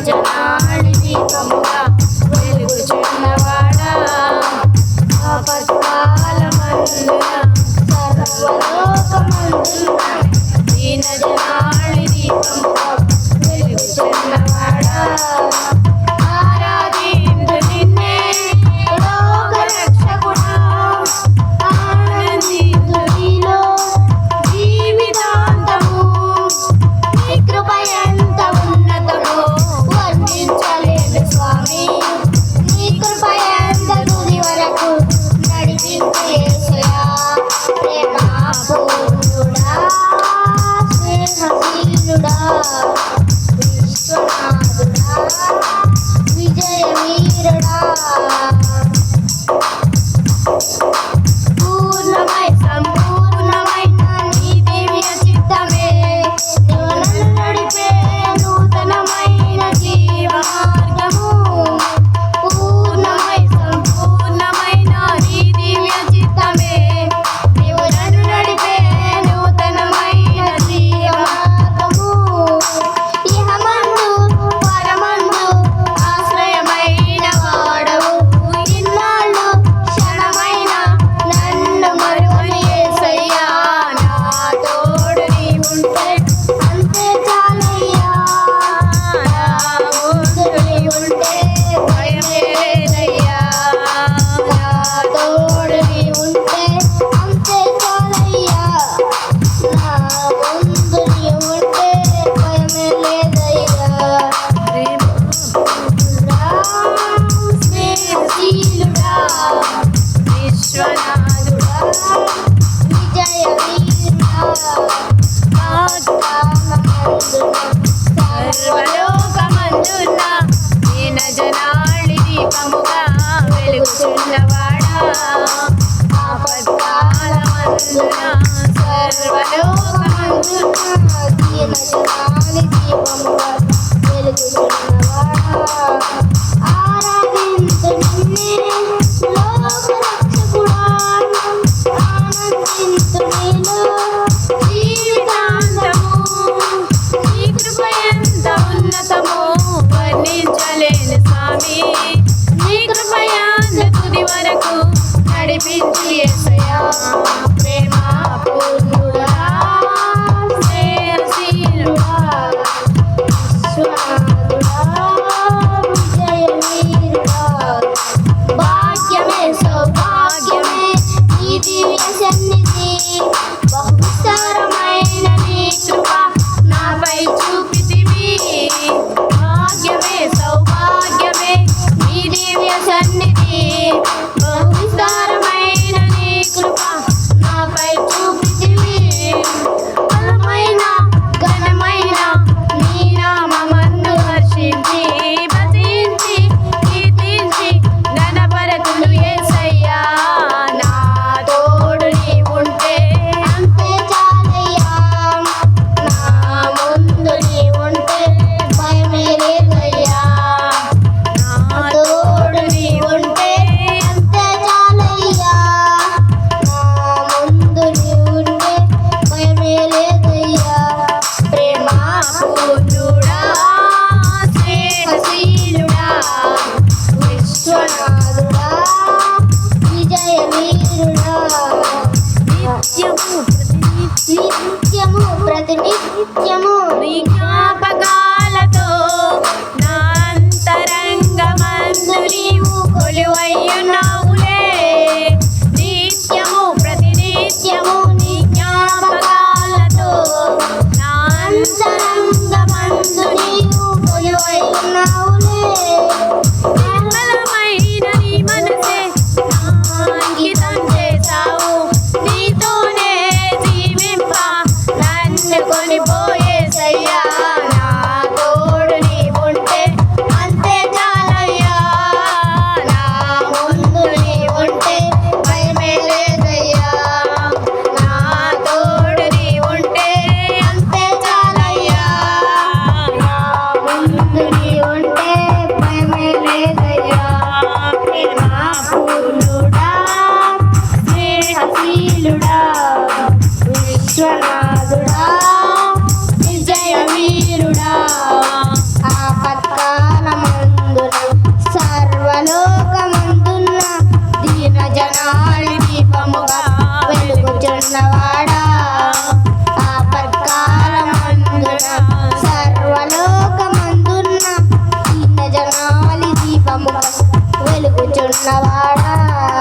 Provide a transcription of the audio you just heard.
జనాడి దీపముగా వెలుగుచున్నవాడా ఆపత్కాలమందున సర్వలోకమందున దీన జనాడి దీపముగా వెలుగుచున్నవాడా ఆరాధించు నిన్నే లోక రక్షకుడా ఆనందించు నీలో జీవితాంతము నీ కృప ఎంత ఉన్నతమో వర్ణించలేను స్వామి నీ కృప ఎంత తుది వరకు నడిపించు యేసయ్యా ప్రేమపూర్ణుడా స్నేహశీలుడా విశ్వనాథుడా విజయవీరుడా పూర్ణమై సంపూర్ణమైన నీ దివ్య చిత్తమే నీవు నన్ను నడిపే నూతనమైన జీవ మార్గము పూర్ణమై సంపూర్ణమైన నీ దివ్య చిత్తమే నీవు నన్ను నడిపే నూతనమైన జీవ మార్గము ఇహమందు పరమందు ఆశ్రయమైన వాడవు ఇన్నాళ్ళు క్షణమైన నన్ను మరువని యేసయ్యా నా తోడు నీ ఉంటే అంతే చాలయ్యా నా ముందు నీ ఉంటే భయమే లేదయ్యా నా తోడు నీ ఉంటే అంతే చాలయ్యా నా ముందు నీ ఉంటే భయమే లేదయ్యా స్నేహశీలుడా విశ్వనాథుడా విజయవీరుడా సర్వలోకమందున దీన జనాళి దీపముగా వెలుగుచున్నవాడా ఆపత్కాలమందున సర్వలోకమందున దీన జనాళి దీపముగా వెలుగుచున్నవాడా ఆరాధించు నిన్నే లోక రక్షకుడా ఆనందించు నీలో జీవితాంతము నీ కృప ఎంత ఉన్నతమో వర్ణించలేను స్వామి నీ కృప ఎంత తుది వరకు నడిపించు యేసయ్యా ప్రేమపూర్ణుడా స్నేహశీలుడా యేసయ్యా